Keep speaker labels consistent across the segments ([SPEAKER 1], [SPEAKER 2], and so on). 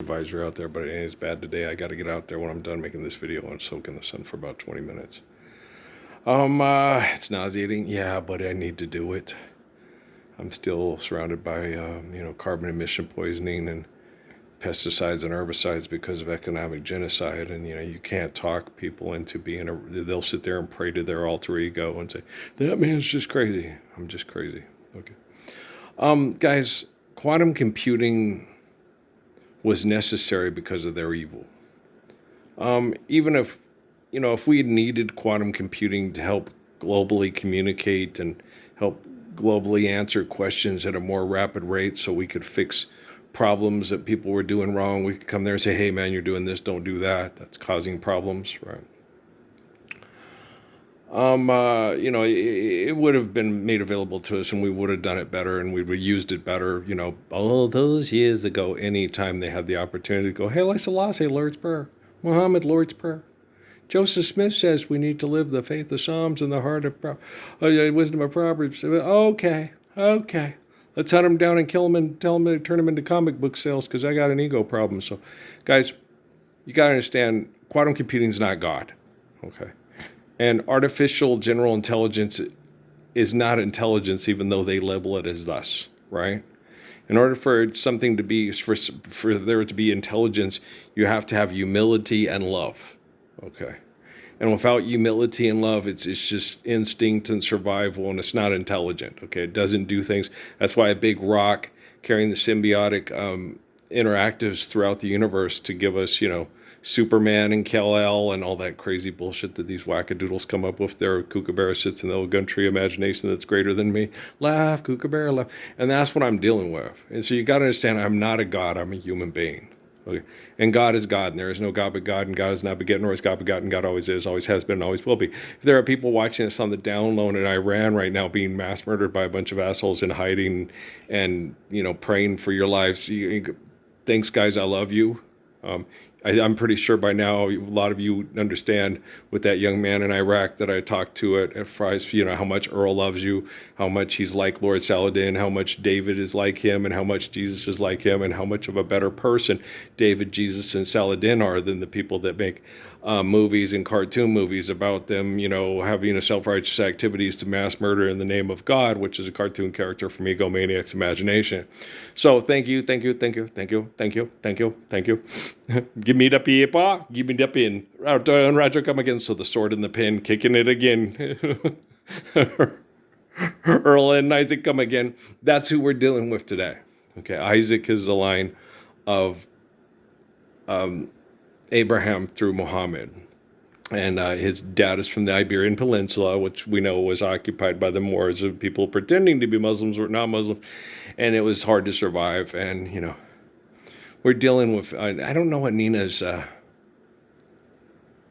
[SPEAKER 1] Advisor out there, but it ain't as bad today. I got to get out there when I'm done making this video and soak in the sun for about 20 minutes. It's nauseating, yeah, but I need to do it. I'm still surrounded by, carbon emission poisoning and pesticides and herbicides because of economic genocide. And, you can't talk people into they'll sit there and pray to their alter ego and say, that man's just crazy. I'm just crazy. Okay. Guys, quantum computing was necessary because of their evil. Even if we needed quantum computing to help globally communicate and help globally answer questions at a more rapid rate so we could fix problems that people were doing wrong, we could come there and say, hey man, you're doing this, don't do that. That's causing problems, right? It would have been made available to us and we would have done it better and we would have used it better, all those years ago, anytime they had the opportunity to go, Haile Selassie, Lord's Prayer, Muhammad, Lord's Prayer. Joseph Smith says we need to live the faith of Psalms and the heart of wisdom of Proverbs. Okay. Let's hunt them down and kill them and tell them to turn them into comic book sales because I got an ego problem. So, guys, you got to understand, quantum computing is not God, okay? And artificial general intelligence is not intelligence, even though they label it as thus, right? In order for something to be, for there to be intelligence, you have to have humility and love, okay? And without humility and love, it's just instinct and survival, and it's not intelligent, okay? It doesn't do things. That's why a big rock carrying the symbiotic interactives throughout the universe to give us, Superman and Kal-El and all that crazy bullshit that these wackadoodles come up with. Their kookaburra sits in the old gun tree imagination that's greater than me. Laugh, kookaburra, laugh. And that's what I'm dealing with. And so you got to understand, I'm not a god, I'm a human being. Okay. And God is God, and there is no God but God, and God is not begotten, nor is God begotten. God always is, always has been, and always will be. If there are people watching this on the down low in Iran right now being mass murdered by a bunch of assholes in hiding and, praying for your lives, thanks, guys, I love you. I'm pretty sure by now a lot of you understand with that young man in Iraq that I talked to at Fry's, how much Earl loves you, how much he's like Lord Saladin, how much David is like him, and how much Jesus is like him, and how much of a better person David, Jesus, and Saladin are than the people that make movies and cartoon movies about them, having a self-righteous activities to mass murder in the name of God, which is a cartoon character from Egomaniac's imagination. So thank you. Give me the paper, give me the pin. Roger, come again. So the sword and the pin, kicking it again. Earl and Isaac come again. That's who we're dealing with today. Okay, Isaac is the line of Abraham through Muhammad. And his dad is from the Iberian Peninsula, which we know was occupied by the Moors, of people pretending to be Muslims or not Muslim. And it was hard to survive. And, we're dealing with, I don't know what Nina's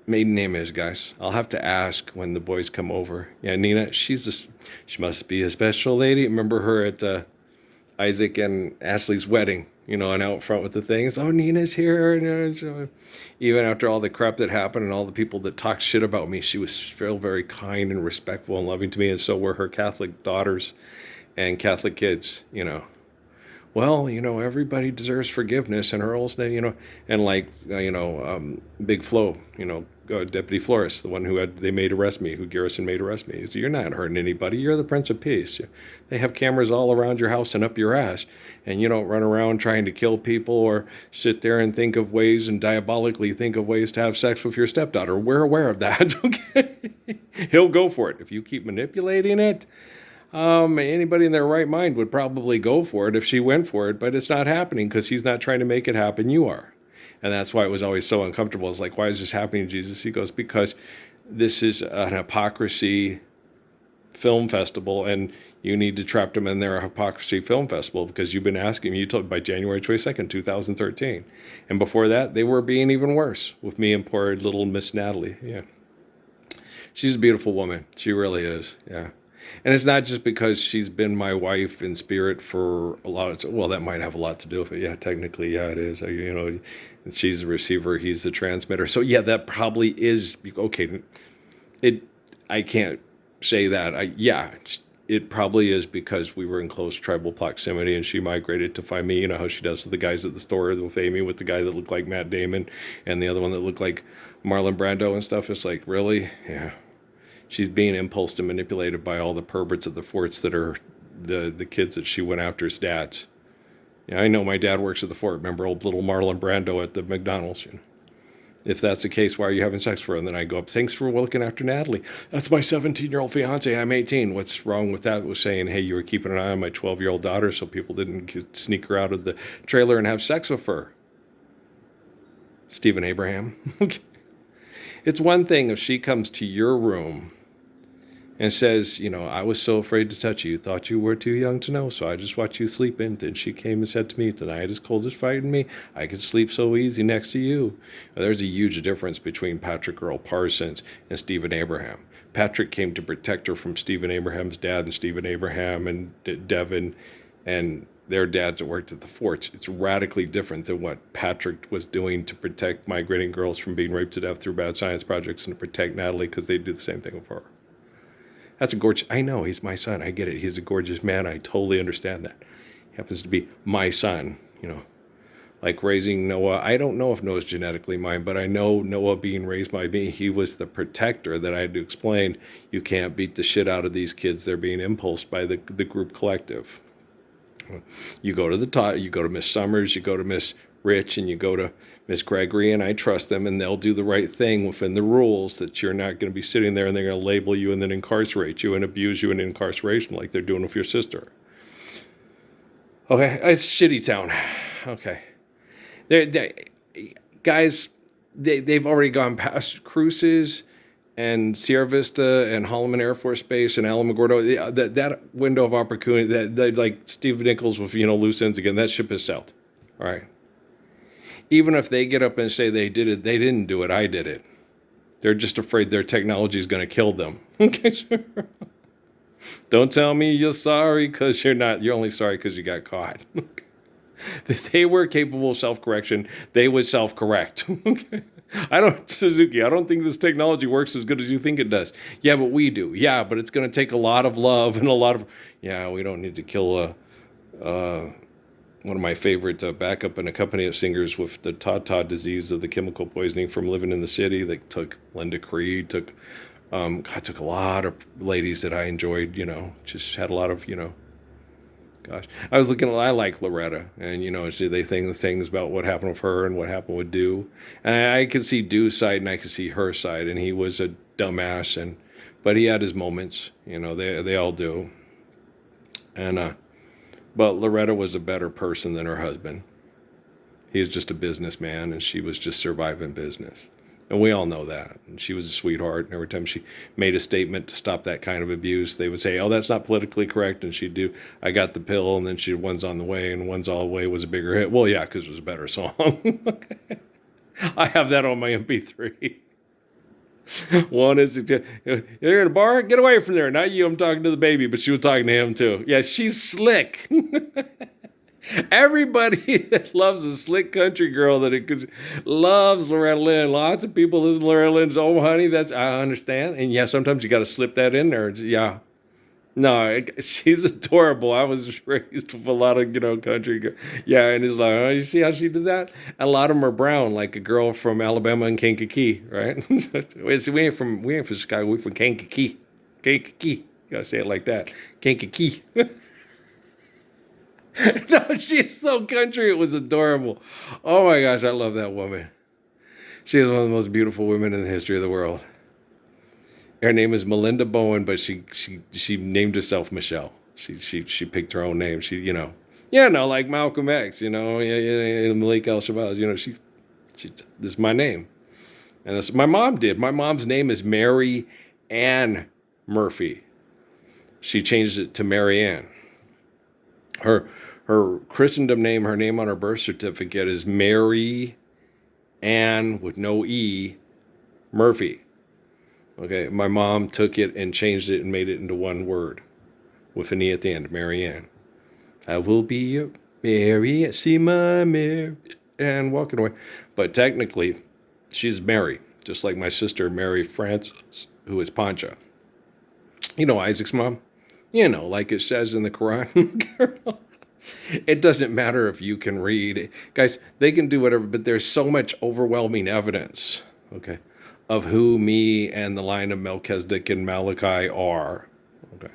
[SPEAKER 1] maiden name is, guys. I'll have to ask when the boys come over. Yeah, Nina, she must be a special lady. Remember her at Isaac and Ashley's wedding, and out front with the things. Oh, Nina's here. Even after all the crap that happened and all the people that talked shit about me, she was still very kind and respectful and loving to me. And so were her Catholic daughters and Catholic kids, Well, everybody deserves forgiveness, and Earl's, and like, Big Flo, Deputy Flores, the one they made arrest me, who Garrison made arrest me. You're not hurting anybody. You're the Prince of Peace. They have cameras all around your house and up your ass, and you don't run around trying to kill people or sit there and think of ways and diabolically think of ways to have sex with your stepdaughter. We're aware of that, okay? He'll go for it. If you keep manipulating it, anybody in their right mind would probably go for it if she went for it, but it's not happening because he's not trying to make it happen. You are. And that's why it was always so uncomfortable. It's like, why is this happening, Jesus? He goes, because this is an hypocrisy film festival, and you need to trap them in their hypocrisy film festival because you've been asking me. You told by January 22nd, 2013. And before that, they were being even worse with me and poor little Miss Natalie. Yeah. She's a beautiful woman. She really is. Yeah. And it's not just because she's been my wife in spirit for a lot of, well, that might have a lot to do with it. Yeah, technically, yeah, it is. She's the receiver, he's the transmitter. So yeah, that probably is, okay. I can't say that. it probably is because we were in close tribal proximity and she migrated to find me. You know how she does with the guys at the store with Amy, with the guy that looked like Matt Damon and the other one that looked like Marlon Brando and stuff. It's like, really? Yeah. She's being impulsed and manipulated by all the perverts at the forts that are the kids that she went after as dads. Yeah, I know my dad works at the fort. Remember old little Marlon Brando at the McDonald's? You know? If that's the case, why are you having sex for her? And then I go up, thanks for looking after Natalie. That's my 17-year-old fiance. I'm 18. What's wrong with that? Was saying, hey, you were keeping an eye on my 12-year-old daughter so people didn't sneak her out of the trailer and have sex with her. Stephen Abraham. It's one thing if she comes to your room and says, you know, I was so afraid to touch you, thought you were too young to know, so I just watched you sleep in. Then she came and said to me, tonight is cold as frightened me. I could sleep so easy next to you. Now, there's a huge difference between Patrick Earl Parsons and Stephen Abraham. Patrick came to protect her from Stephen Abraham's dad and Stephen Abraham and Devin and their dads that worked at the forts. It's radically different than what Patrick was doing to protect migrating girls from being raped to death through bad science projects and to protect Natalie because they do the same thing with her. That's a gorgeous, I know, he's my son. I get it. He's a gorgeous man. I totally understand that. He happens to be my son, you know. Like raising Noah. I don't know if Noah's genetically mine, but I know Noah being raised by me, he was the protector that I had to explain. You can't beat the shit out of these kids. They're being impulsed by the group collective. You go to the top, you go to Miss Summers, you go to Miss Rich, and you go to Miss Gregory, and I trust them, and they'll do the right thing within the rules that you're not going to be sitting there and they're going to label you and then incarcerate you and abuse you in incarceration like they're doing with your sister. Okay, it's shitty town. Okay. Guys, they've already gone past Cruces and Sierra Vista and Holloman Air Force Base and Alamogordo. That window of opportunity, that like Steve Nichols with, you know, loose ends again, that ship has sailed. All right. Even if they get up and say they did it, they didn't do it, I did it. They're just afraid their technology is going to kill them. Okay, sure. Don't tell me you're sorry because you're not. You're only sorry because you got caught. If they were capable of self-correction, they would self-correct. Okay. Suzuki, I don't think this technology works as good as you think it does. Yeah, but we do. Yeah, but it's going to take a lot of love and a lot of, yeah, we don't need to kill one of my favorite backup in a company of singers with the Todd disease of the chemical poisoning from living in the city. They took Linda Creed, took a lot of ladies that I enjoyed, you know, just had a lot of, you know, gosh. I like Loretta, and, you know, see, they think the things about what happened with her and what happened with Dew. And I could see Dew's side and I could see her side, and he was a dumbass, but he had his moments, you know, they all do. And, but Loretta was a better person than her husband. He was just a businessman, and she was just surviving business. And we all know that. And she was a sweetheart, and every time she made a statement to stop that kind of abuse, they would say, oh, that's not politically correct, and she'd do, I got the pill, and then One's on the Way, and One's All the Way was a bigger hit. Well, yeah, because it was a better song. I have that on my MP3. One is, you're in a bar? Get away from there. Not you, I'm talking to the baby, but she was talking to him too. Yeah, she's slick. Everybody that loves a slick country girl loves Loretta Lynn. Lots of people listen to Loretta Lynn's, oh, honey, I understand. And yeah, sometimes you got to slip that in there. Yeah. No, she's adorable. I was raised with a lot of, you know, country. Yeah, and it's like, oh, you see how she did that? A lot of them are brown, like a girl from Alabama and Kankakee, right? See, we ain't from Chicago. We're from Kankakee. Kankakee. You gotta say it like that. Kankakee. No, she's so country. It was adorable. Oh my gosh, I love that woman. She is one of the most beautiful women in the history of the world. Her name is Melinda Bowen, but she named herself Michelle. She picked her own name. She, you know, like Malcolm X, you know, Malik Al-Shabazz, you know, she, this is my name. And that's my mom did. My mom's name is Mary Ann Murphy. She changed it to Mary Ann. Her Christendom name, her name on her birth certificate is Mary Ann with no E Murphy. Okay, my mom took it and changed it and made it into one word with an E at the end, Mary Ann. I will be your Mary, see my Mary Ann walking away. But technically, she's Mary, just like my sister, Mary Frances, who is Pancha. You know Isaac's mom? Like it says in the Quran. It doesn't matter if you can read. Guys, they can do whatever, but there's so much overwhelming evidence, okay, of who me and the line of Melchizedek and Malachi are. Okay.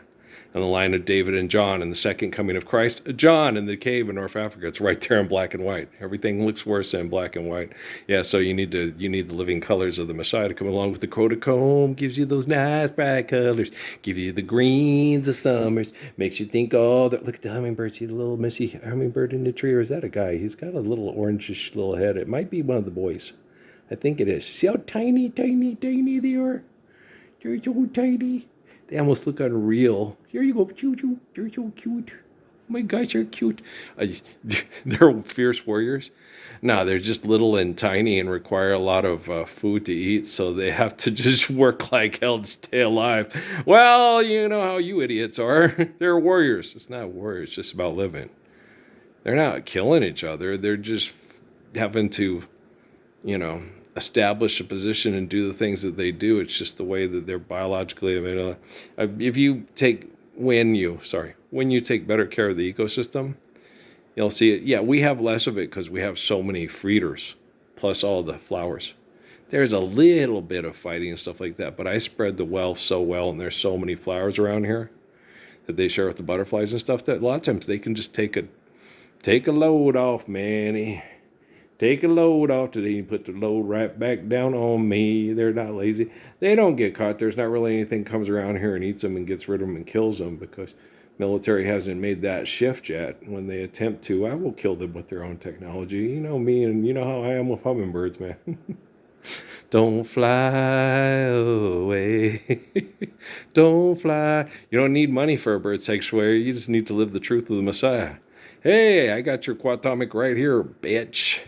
[SPEAKER 1] And the line of David and John and the second coming of Christ. John in the cave in North Africa. It's right there in black and white. Everything looks worse in black and white. Yeah, so you need the living colors of the Messiah to come along with the Kodachrome. Gives you those nice bright colors. Give you the greens of summers. Makes you think, oh, look at the hummingbird. See the little missy hummingbird in the tree? Or is that a guy? He's got a little orangish little head. It might be one of the boys. I think it is. See how tiny, tiny, tiny they are? They're so tiny. They almost look unreal. Here you go, choo-choo. You're so cute. Oh my gosh, you're cute. They're fierce warriors. No, they're just little and tiny and require a lot of food to eat, so they have to just work like hell to stay alive. Well, you know how you idiots are. They're warriors. It's not warriors. It's just about living. They're not killing each other. They're just having to, establish a position and do the things that they do. It's just the way that they're biologically. When you take better care of the ecosystem, you'll see it. Yeah, we have less of it because we have so many feeders, plus all the flowers. There's a little bit of fighting and stuff like that, but I spread the wealth so well, and there's so many flowers around here that they share with the butterflies and stuff that a lot of times they can just take a load off, Manny. Take a load off today and put the load right back down on me. They're not lazy. They don't get caught. There's not really anything comes around here and eats them and gets rid of them and kills them because military hasn't made that shift yet. When they attempt to, I will kill them with their own technology. You know me, and you know how I am with hummingbirds, man. Don't fly away. Don't fly. You don't need money for a bird sanctuary. You just need to live the truth of the Messiah. Hey, I got your quatomic right here, bitch.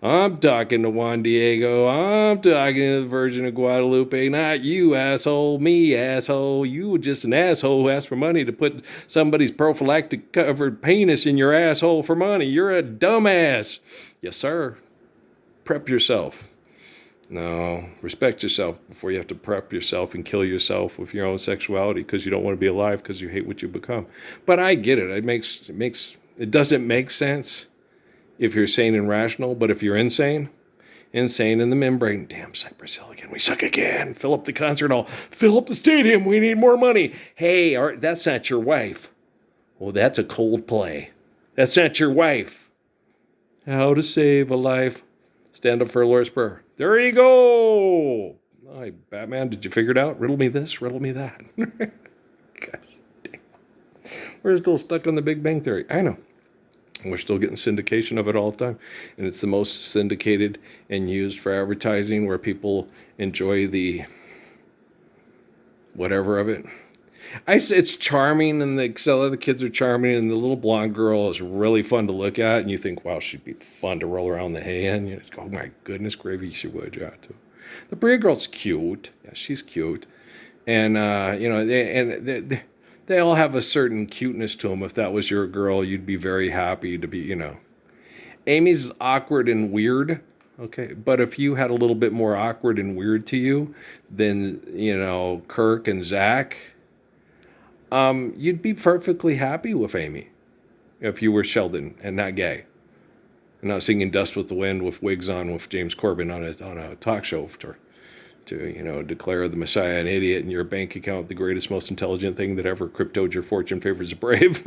[SPEAKER 1] I'm talking to Juan Diego. I'm talking to the Virgin of Guadalupe. Not you, asshole. Me, asshole. You were just an asshole who asked for money to put somebody's prophylactic covered penis in your asshole for money. You're a dumbass. Yes, sir. Prep yourself. No, respect yourself before you have to prep yourself and kill yourself with your own sexuality because you don't want to be alive because you hate what you become. But I get it. It doesn't make sense if you're sane and rational, but if you're insane in the membrane, damn Cypress Hill again, we suck again. Fill up the concert hall. Fill up the stadium. We need more money. Hey, that's not your wife. Well, that's a cold play. That's not your wife. How to save a life. Stand up for a Lord's Prayer. There you go. Hi, Batman, did you figure it out? Riddle me this, riddle me that. Gosh damn. We're still stuck on the Big Bang Theory. I know. We're still getting syndication of it all the time. And it's the most syndicated and used for advertising where people enjoy the whatever of it. It's charming, and the other kids are charming, and the little blonde girl is really fun to look at, and you think, wow, she'd be fun to roll around the hay in. You know, oh my goodness, gravy, she would, yeah, too. The Bria girl's cute. Yeah, she's cute. And, they all have a certain cuteness to them. If that was your girl, you'd be very happy to be, Amy's awkward and weird, okay? But if you had a little bit more awkward and weird to you than, Kirk and Zach, you'd be perfectly happy with Amy if you were Sheldon and not gay. And not singing Dust with the Wind with wigs on with James Corbin on a talk show to declare the Messiah an idiot and your bank account the greatest, most intelligent thing that ever cryptoed your fortune favors the brave.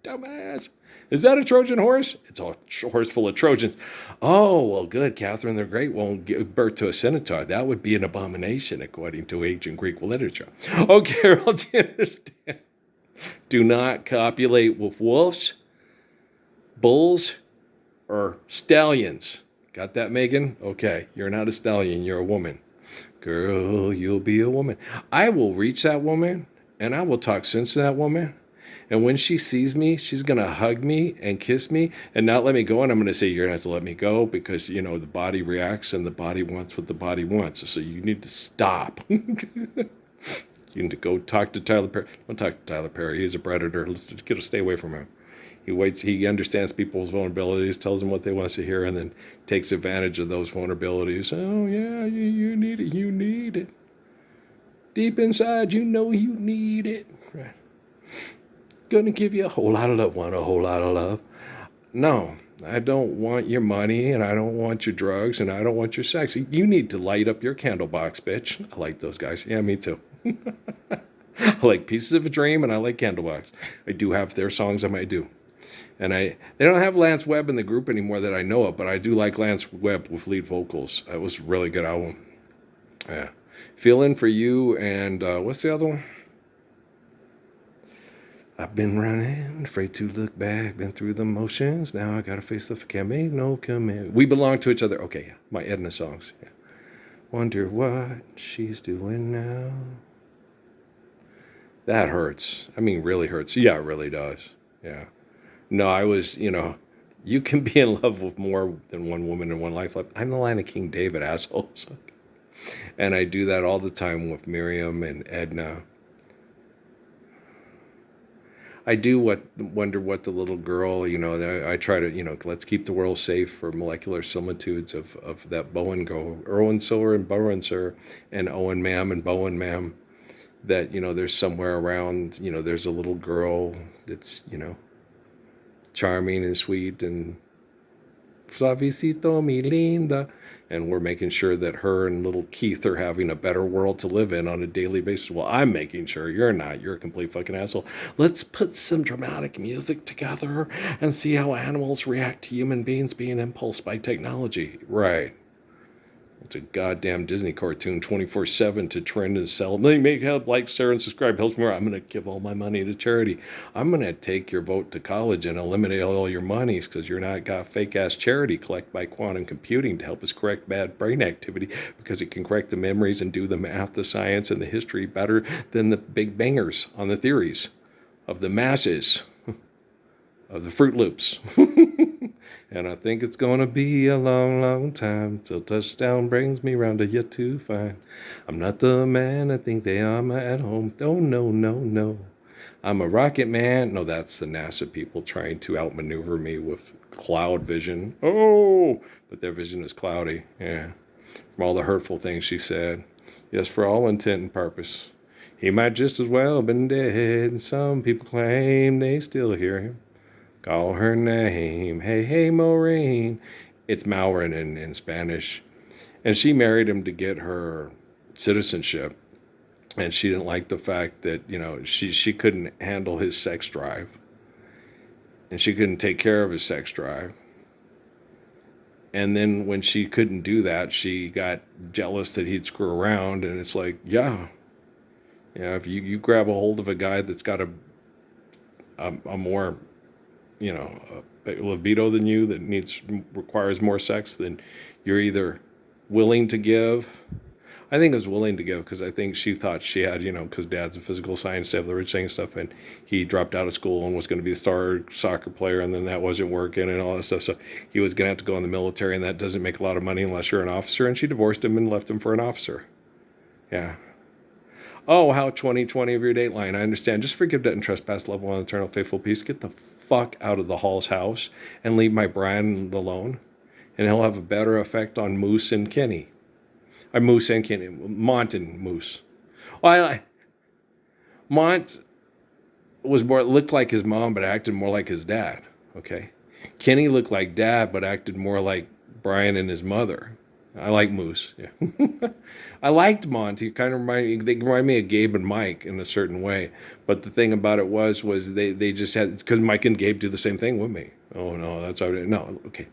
[SPEAKER 1] Dumbass. Is that a Trojan horse? It's a horse full of Trojans. Oh, well, good, Catherine. They're great. Won't give birth to a centaur. That would be an abomination, according to ancient Greek literature. Okay, Carol, do you understand? Do not copulate with wolves, bulls, or stallions. Got that, Megan? Okay, you're not a stallion. You're a woman. Girl, you'll be a woman. I will reach that woman, and I will talk sense to that woman. And when she sees me, she's going to hug me and kiss me and not let me go. And I'm going to say, you're going to have to let me go because, the body reacts and the body wants what the body wants. So you need to stop. You need to go talk to Tyler Perry. Don't talk to Tyler Perry. He's a predator. Let's just stay away from him. He understands people's vulnerabilities, tells them what they want to hear, and then takes advantage of those vulnerabilities. Oh, yeah, you need it. You need it. Deep inside, you know you need it. Right. Gonna give you a whole lot of love. Want a whole lot of love? No, I don't want your money, and I don't want your drugs, and I don't want your sex. You need to light up your candle box, bitch. I like those guys. Yeah, me too. I like Pieces of a Dream, and I like Candlebox. I do have their songs I might do. And they don't have Lance Webb in the group anymore that I know of, but I do like Lance Webb with lead vocals. That was a really good album. Yeah. Feeling for You, and what's the other one? I've been running, afraid to look back, been through the motions. Now I gotta face the can't make no command. We belong to each other. Okay, yeah, my Edna songs. Yeah. Wonder what she's doing now. That hurts. I mean, really hurts. Yeah, it really does. Yeah. No, I was, you can be in love with more than one woman in one life. I'm the line of King David, assholes. And I do that all the time with Miriam and Edna. I do wonder what the little girl, I try to, let's keep the world safe for molecular similitudes of that Bowen girl, Erwin Silver and Bowen Sir, and Owen Ma'am and Bowen Ma'am, that, there's somewhere around, there's a little girl that's, charming and sweet and suavecito mi linda, and we're making sure that her and little Keith are having a better world to live in on a daily basis. Well, I'm making sure you're not. You're a complete fucking asshole. Let's put some dramatic music together and see how animals react to human beings being impulsed by technology. Right. It's a goddamn Disney cartoon 24/7 to trend and sell. Make help, like, share, and subscribe. Helps me more. I'm going to give all my money to charity. I'm going to take your vote to college and eliminate all your monies because you're not got fake-ass charity collect by quantum computing to help us correct bad brain activity because it can correct the memories and do the math, the science, and the history better than the big bangers on the theories of the masses of the Fruit Loops. And I think it's gonna be a long, long time till touchdown brings me round to yet to find. I'm not the man I think they are at home. Oh, no, no, no. I'm a rocket man. No, that's the NASA people trying to outmaneuver me with cloud vision. Oh, but their vision is cloudy. Yeah. From all the hurtful things she said. Yes, for all intent and purpose. He might just as well have been dead. Some people claim they still hear him. Call her name. Hey, hey, Maureen. It's Maureen in Spanish. And she married him to get her citizenship. And she didn't like the fact that, she couldn't handle his sex drive. And she couldn't take care of his sex drive. And then when she couldn't do that, she got jealous that he'd screw around. And it's like, yeah, if you grab a hold of a guy that's got a more libido than you that requires more sex, then you're either willing to give. I think it was willing to give because I think she thought she had, because dad's a physical science, the rich thing stuff, and he dropped out of school and was going to be a star soccer player, and then that wasn't working and all that stuff. So he was going to have to go in the military, and that doesn't make a lot of money unless you're an officer. And she divorced him and left him for an officer. Yeah. Oh, how 2020 of your Dateline. I understand. Just forgive debt and trespass, love one, eternal faithful peace. Get the fuck out of the Hall's house and leave my Brian alone. And he'll have a better effect on Moose and Kenny. Moose and Kenny. Mont and Moose. Well, Mont looked like his mom, but acted more like his dad. Okay. Kenny looked like dad, but acted more like Brian and his mother. I like Moose. Yeah. I liked Monty. Kind of they remind me of Gabe and Mike in a certain way. But the thing about it was they just had, because Mike and Gabe do the same thing with me. Oh no, that's already no. Okay,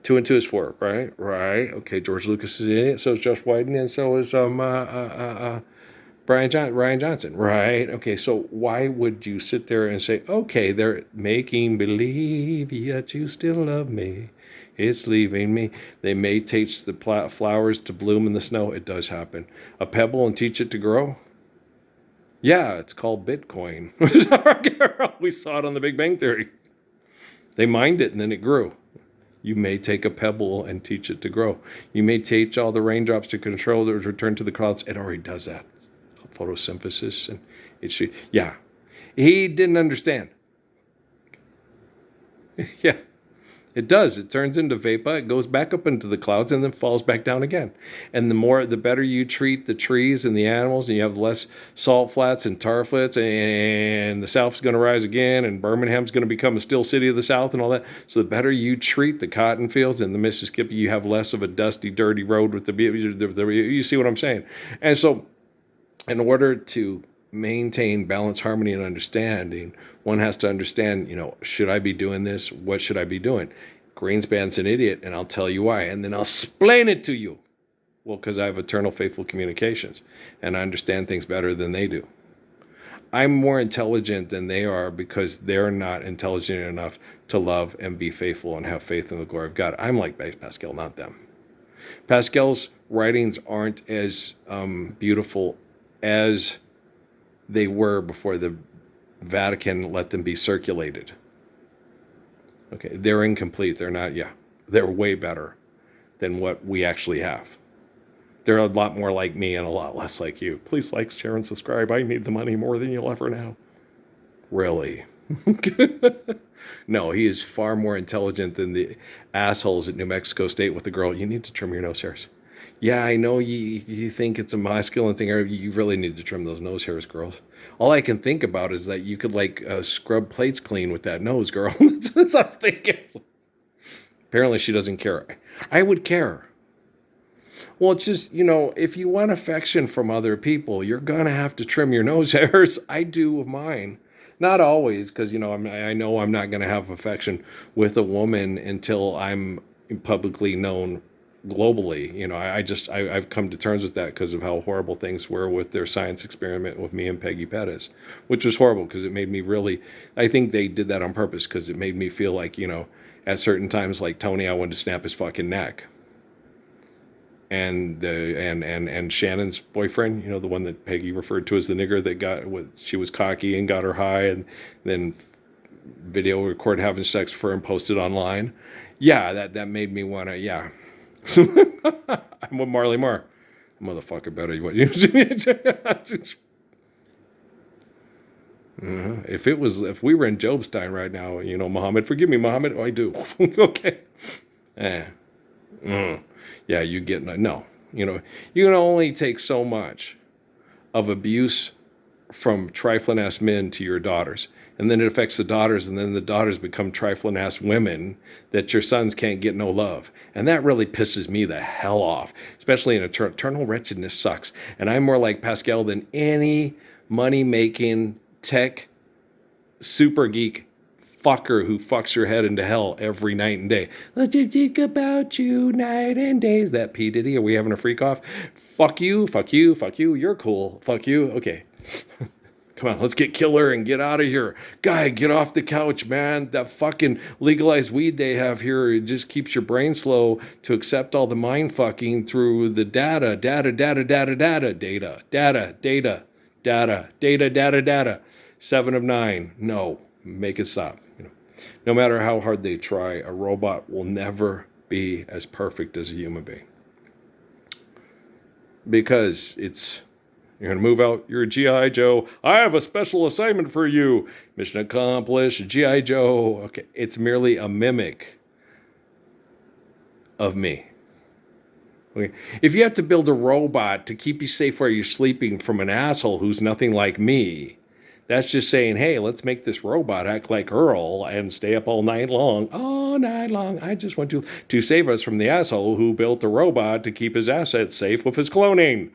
[SPEAKER 1] 2 and 2 is 4. Right. Okay, George Lucas is in it. So is Josh Whedon, and so is Ryan Johnson. Right. Okay. So why would you sit there and say, okay, they're making believe yet you still love me? It's leaving me. They may teach the flowers to bloom in the snow. It does happen. A pebble and teach it to grow? Yeah, it's called Bitcoin. We saw it on the Big Bang Theory. They mined it and then it grew. You may take a pebble and teach it to grow. You may teach all the raindrops to control the return to the clouds. It already does that. Photosynthesis. And he didn't understand. Yeah. It does. It turns into vapor. It goes back up into the clouds and then falls back down again. And the better you treat the trees and the animals, and you have less salt flats and tar flats, and the South's going to rise again, and Birmingham's going to become a still city of the South and all that. So the better you treat the cotton fields and the Mississippi, you have less of a dusty, dirty road with you see what I'm saying? And so in order to maintain balance, harmony, and understanding, one has to understand, should I be doing this? What should I be doing? Greenspan's an idiot, and I'll tell you why, and then I'll explain it to you. Well, because I have eternal faithful communications, and I understand things better than they do. I'm more intelligent than they are because they're not intelligent enough to love and be faithful and have faith in the glory of God. I'm like Pascal, not them. Pascal's writings aren't as beautiful as they were before the Vatican let them be circulated. Okay, they're incomplete. They're not, they're way better than what we actually have. They're a lot more like me and a lot less like you. Please like, share, and subscribe. I need the money more than you'll ever know. Really? No, he is far more intelligent than the assholes at New Mexico State with the girl. You need to trim your nose hairs. Yeah, I know you think it's a masculine thing. You really need to trim those nose hairs, girls. All I can think about is that you could scrub plates clean with that nose, girl. That's what I was thinking. Apparently she doesn't care. I would care. Well, it's just, if you want affection from other people, you're going to have to trim your nose hairs. I do with mine. Not always, because, I know I'm not going to have affection with a woman until I'm publicly known globally. I've come to terms with that because of how horrible things were with their science experiment with me and Peggy Pettis, which was horrible because it made me really, I think they did that on purpose because it made me feel like, at certain times, like Tony, I wanted to snap his fucking neck. And Shannon's boyfriend, the one that Peggy referred to as the nigger that she was cocky and got her high and then video record having sex for her and posted online. Yeah, that made me want to, yeah. I'm with Marley Marr. Motherfucker better. If we were in Job's time right now, Muhammad, forgive me, Muhammad. Oh, I do. Okay. Yeah, you get no. You can only take so much of abuse from trifling ass men to your daughters, and then it affects the daughters, and then the daughters become trifling ass women that your sons can't get no love, and that really pisses me the hell off. Especially in eternal wretchedness sucks, and I'm more like Pascal than any money making tech super geek fucker who fucks your head into hell every night and day. Let you think about you night and day. Is that P. Diddy? Are we having a freak off? Fuck you, fuck you, fuck you. You're cool. Fuck you. Okay. Come on, let's get killer and get out of here. Guy, get off the couch, man. That fucking legalized weed they have here, it just keeps your brain slow to accept all the mind fucking through the data. 7 of 9. No, make it stop. No matter how hard they try, a robot will never be as perfect as a human being. Because you're going to move out, you're a G.I. Joe. I have a special assignment for you. Mission accomplished, G.I. Joe. Okay, it's merely a mimic of me. Okay. If you have to build a robot to keep you safe while you're sleeping from an asshole who's nothing like me, that's just saying, hey, let's make this robot act like Earl and stay up all night long. All night long. I just want to save us from the asshole who built the robot to keep his assets safe with his cloning.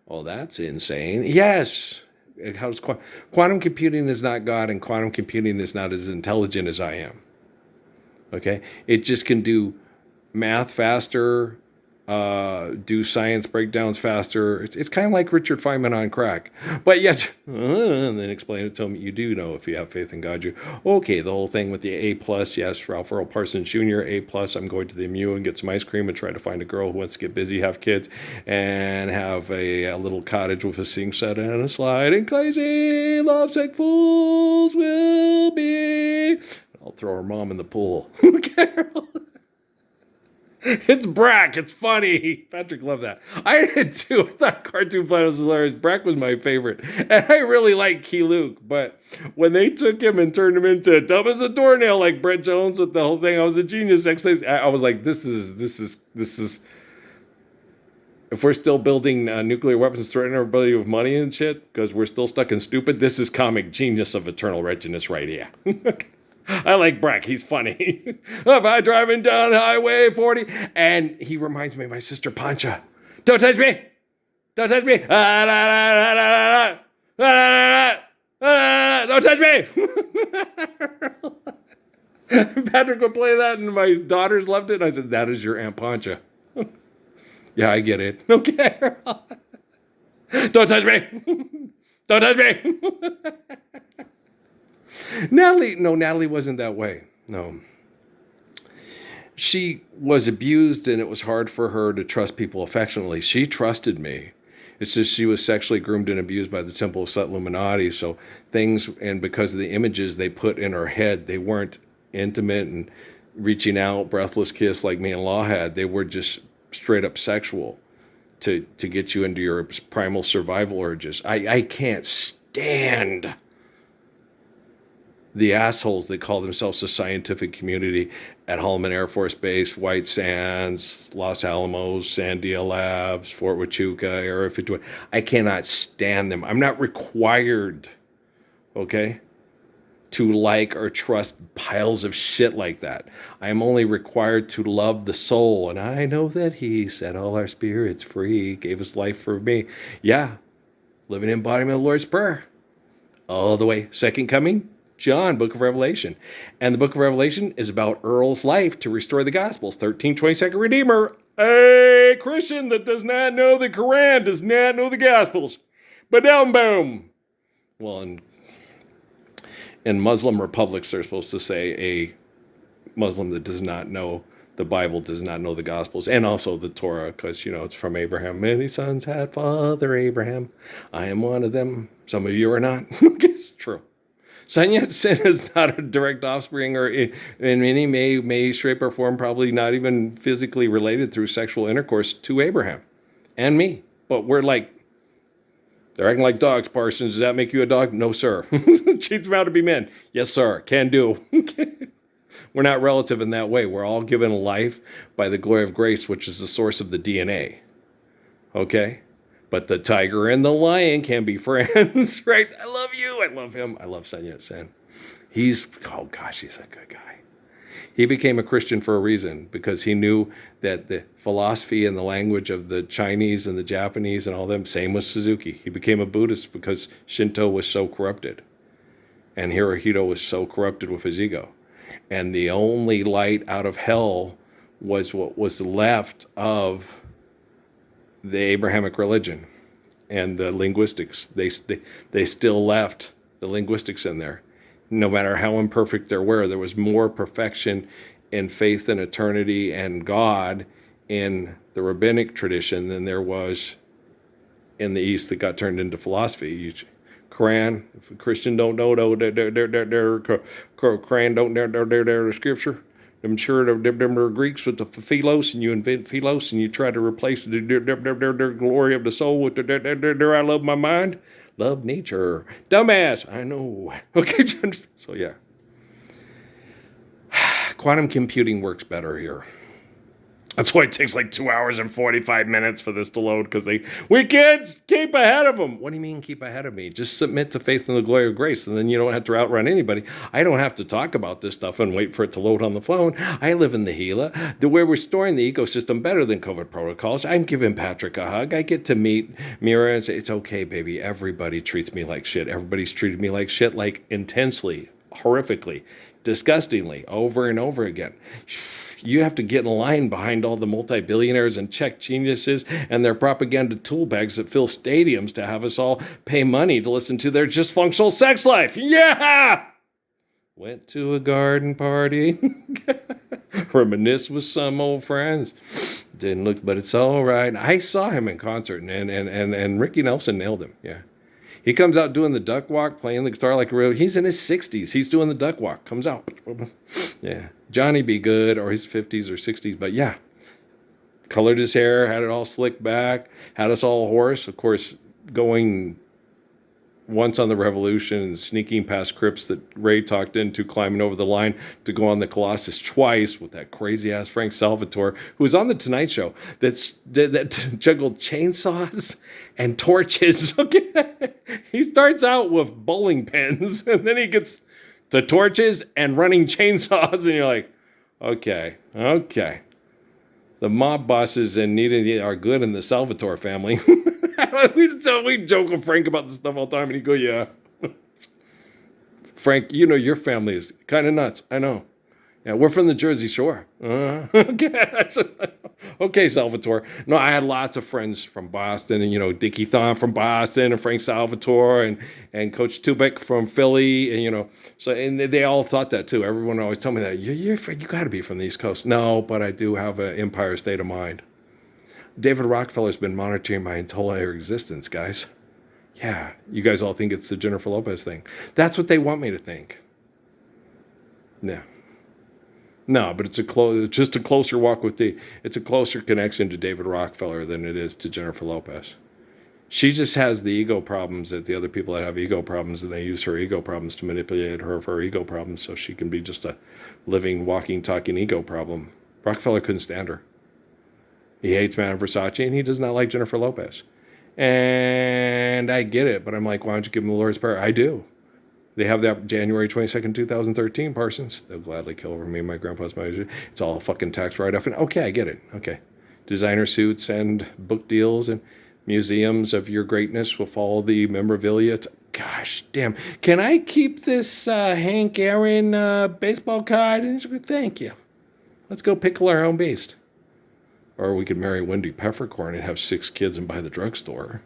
[SPEAKER 1] Oh, that's insane. Yes. How's quantum computing is not God, and quantum computing is not as intelligent as I am. Okay? It just can do math faster, do science breakdowns faster. It's kind of like Richard Feynman on crack. But yes, and then explain it to him. You do know if you have faith in God. Okay, the whole thing with the A+, yes, Ralph Earl Parsons Jr., A+, I'm going to the MU and get some ice cream and try to find a girl who wants to get busy, have kids, and have a little cottage with a sink set and a slide. And crazy lovesick fools will be. I'll throw her mom in the pool. Carol. It's Brack. It's funny. Patrick loved that. I did too. I thought Cartoon Planet was hilarious. Brack was my favorite. And I really like Key Luke. But when they took him and turned him into dumb as a doornail like Brett Jones with the whole thing, I was a genius. I was like, this is. If we're still building nuclear weapons, threatening everybody with money and shit, because we're still stuck in stupid, this is comic genius of eternal wretchedness right here. I like Brack. He's funny. If I driving down Highway 40, and he reminds me of my sister Pancha. Don't touch me. Don't touch me. Don't touch me. Patrick would play that, and my daughters loved it. And I said, that is your Aunt Pancha. Yeah, I get it. Okay. Don't touch me. Don't touch me. Natalie wasn't that way. No. She was abused, and it was hard for her to trust people affectionately. She trusted me. It's just she was sexually groomed and abused by the Temple of Set Illuminati. So things, and because of the images they put in her head, they weren't intimate and reaching out, breathless kiss like me and Law had. They were just straight up sexual to get you into your primal survival urges. I can't stand the assholes that call themselves the scientific community at Holloman Air Force Base, White Sands, Los Alamos, Sandia Labs, Fort Huachuca, Area 51. I cannot stand them. I'm not required, okay, to like or trust piles of shit like that. I am only required to love the soul. And I know that he set all our spirits free, gave his life for me. Yeah, living embodiment of the Lord's Prayer. All the way. Second coming, John, Book of Revelation. And the Book of Revelation is about Earl's life to restore the Gospels. 1322nd Redeemer. A Christian that does not know the Quran does not know the Gospels. Ba-dum boom. Well, in Muslim republics, they're supposed to say a Muslim that does not know the Bible does not know the Gospels, and also the Torah, because, it's from Abraham. Many sons had Father Abraham. I am one of them. Some of you are not. It's true. Sun Yat-sen is not a direct offspring or in any may, shape, or form, probably not even physically related through sexual intercourse to Abraham and me. But we're like, they're acting like dogs, Parsons. Does that make you a dog? No, sir. Treat them out to be men. Yes, sir. Can do. We're not relative in that way. We're all given life by the glory of grace, which is the source of the DNA. Okay? But the tiger and the lion can be friends, right? I love you. I love him. I love Sun Yat-sen. He's a good guy. He became a Christian for a reason, because he knew that the philosophy and the language of the Chinese and the Japanese and all them, same with Suzuki. He became a Buddhist because Shinto was so corrupted. And Hirohito was so corrupted with his ego. And the only light out of hell was what was left of the Abrahamic religion and the linguistics. They still left the linguistics in there. No matter how imperfect there was more perfection in faith and eternity and God in the rabbinic tradition than there was in the East that got turned into philosophy. Quran, if a Christian don't know Quran don't know the scripture, I'm sure them are Greeks with the philos, and you invent philos, and you try to replace the glory of the soul with the I love my mind. Love nature. Dumbass. I know. Okay, so yeah. Quantum computing works better here. That's why it takes like 2 hours and 45 minutes for this to load, because we can't keep ahead of them. What do you mean keep ahead of me? Just submit to faith and the glory of grace, and then you don't have to outrun anybody. I don't have to talk about this stuff and wait for it to load on the phone. I live in the Gila, where we're storing the ecosystem better than COVID protocols. I'm giving Patrick a hug. I get to meet Mira and say, it's okay, baby. Everybody treats me like shit. Everybody's treated me like shit, like intensely, horrifically, disgustingly, over and over again. You have to get in line behind all the multi-billionaires and Czech geniuses and their propaganda tool bags that fill stadiums to have us all pay money to listen to their dysfunctional sex life. Yeah! Went to a garden party. Reminisced with some old friends. Didn't look, but it's all right. I saw him in concert, and Ricky Nelson nailed him. Yeah. He comes out doing the duck walk, playing the guitar like a real. He's in his 60s. He's doing the duck walk. Comes out. Yeah. Johnny be good, or his 50s or 60s. But yeah, Colored his hair, had it all slicked back, had us all hoarse. Of course, going once on the Revolution and sneaking past Cripps that Ray talked into, climbing over the line to go on the Colossus twice with that crazy ass Frank Salvatore, who was on the Tonight Show, that juggled chainsaws and torches. Okay, he starts out with bowling pins, and then he gets to torches and running chainsaws, and you're like, okay. The mob bosses and Nita are good in the Salvatore family. we joke with Frank about this stuff all the time, and he go, yeah. Frank, you know your family is kind of nuts. I know. Yeah, we're from the Jersey Shore. Okay. Okay, Salvatore. No, I had lots of friends from Boston, and Dickie Thon from Boston, and Frank Salvatore, and Coach Tubick from Philly, and they all thought that too. Everyone always told me that you got to be from the East Coast. No, but I do have an Empire state of mind. David Rockefeller's been monitoring my entire existence, guys. Yeah, you guys all think it's the Jennifer Lopez thing. That's what they want me to think. Yeah. No, but it's just a closer walk with it's a closer connection to David Rockefeller than it is to Jennifer Lopez. She just has the ego problems that the other people that have ego problems, and they use her ego problems to manipulate her for her ego problems so she can be just a living, walking, talking ego problem. Rockefeller couldn't stand her. He hates Madame Versace, and he does not like Jennifer Lopez. And I get it, but I'm like, why don't you give him the Lord's Prayer? I do. They have that January 22nd, 2013, Parsons. They'll gladly kill over me and my grandpa's money. It's all fucking tax write-off. And okay, I get it. Okay. Designer suits and book deals and museums of your greatness with all the memorabilia. Gosh damn. Can I keep this Hank Aaron baseball card? Thank you. Let's go pickle our own beast. Or we could marry Wendy Peppercorn and have 6 kids and buy the drugstore.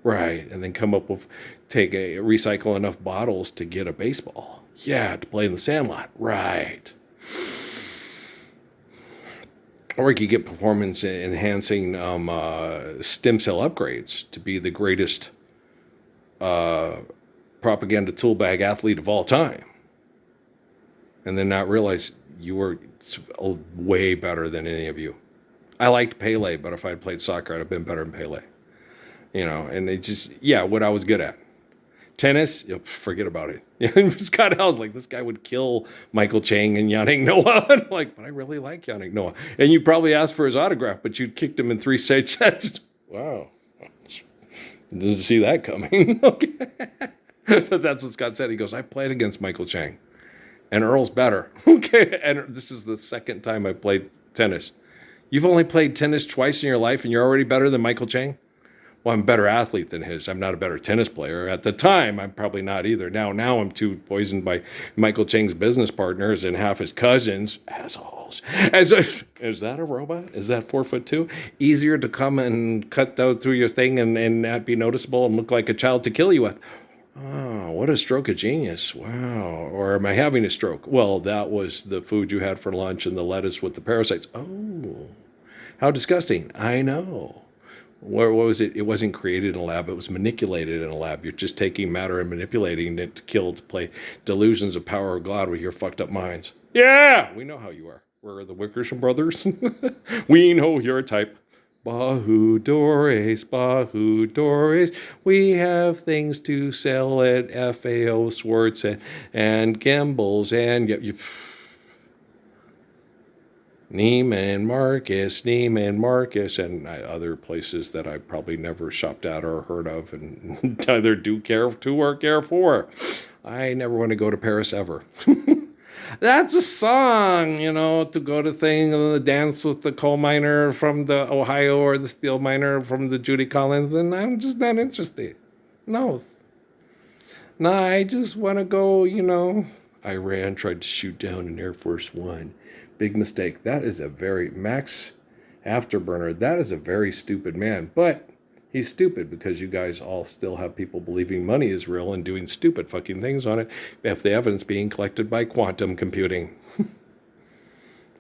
[SPEAKER 1] Right, and then come up with, recycle enough bottles to get a baseball. Yeah, to play in the Sandlot. Right. Or we could get performance-enhancing stem cell upgrades to be the greatest propaganda tool bag athlete of all time. And then not realize you were way better than any of you. I liked Pele, but if I'd played soccer, I'd have been better than Pele. And it just, what I was good at. Tennis, forget about it. Scott Howell's like, this guy would kill Michael Chang and Yannick Noah. I'm like, but I really like Yannick Noah. And you probably asked for his autograph, but you'd kicked him in 3 straight sets. Wow. Didn't see that coming. Okay. But that's what Scott said. He goes, I played against Michael Chang. And Earl's better. Okay. And this is the second time I played tennis. You've only played tennis twice in your life, and you're already better than Michael Chang? Well, I'm a better athlete than his. I'm not a better tennis player. At the time, I'm probably not either. Now I'm too poisoned by Michael Chang's business partners and half his cousins. Assholes. Is that a robot? Is that 4'2"? Easier to come and cut through your thing and not be noticeable and look like a child to kill you with. Oh, what a stroke of genius. Wow. Or am I having a stroke? Well, that was the food you had for lunch and the lettuce with the parasites. Oh, how disgusting. I know. What was it? It wasn't created in a lab. It was manipulated in a lab. You're just taking matter and manipulating it to play delusions of power of God with your fucked up minds. Yeah, we know how you are. We're the Wickersham brothers. We know your type. Bahudores, Bahudores. We have things to sell at FAO Swartz and Gimbals and Neiman Marcus, and other places that I probably never shopped at or heard of and either do care to or care for. I never want to go to Paris ever. That's a song, to go to dance with the coal miner from the Ohio or the steel miner from the Judy Collins, and I'm just not interested. No, I just want to go, Iran tried to shoot down an Air Force One. Big mistake. That is a very, Max Afterburner, that is a very stupid man. But he's stupid because you guys all still have people believing money is real and doing stupid fucking things on it if the evidence being collected by quantum computing.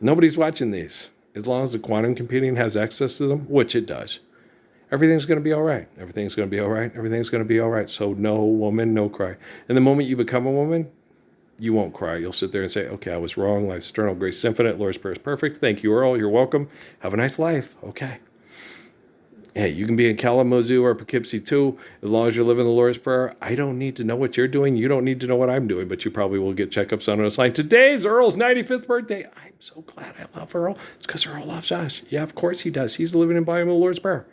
[SPEAKER 1] Nobody's watching these. As long as the quantum computing has access to them, which it does, everything's going to be all right. Everything's going to be all right. Everything's going to be all right. So no woman, no cry. And the moment you become a woman, You won't cry. You'll sit there and say, okay, I was wrong. Life's eternal, grace infinite. Lord's Prayer is perfect. Thank you, Earl. You're welcome. Have a nice life. Okay. Hey, you can be in Kalamazoo or Poughkeepsie too, as long as you're living the Lord's Prayer. I don't need to know what you're doing. You don't need to know what I'm doing, but you probably will get checkups on us. Like, today's Earl's 95th birthday. I'm so glad I love Earl. It's because Earl loves us. Yeah, of course he does. He's the living embodiment of the Lord's Prayer.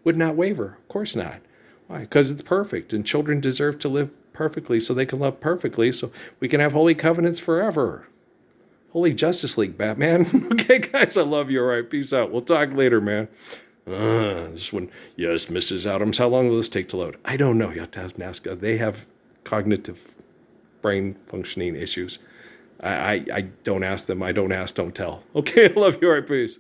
[SPEAKER 1] Would not waver. Of course not. Why? Because it's perfect, and children deserve to live perfectly so they can love perfectly, so we can have holy covenants forever. Holy Justice League, Batman. Okay, guys, I love you. All right, peace out. We'll talk later, man. This one, yes, Mrs. Adams, how long will this take to load? I don't know. You have to ask NASCA. They have cognitive brain functioning issues. I don't ask them. I don't ask, don't tell. Okay, I love you. All right, peace.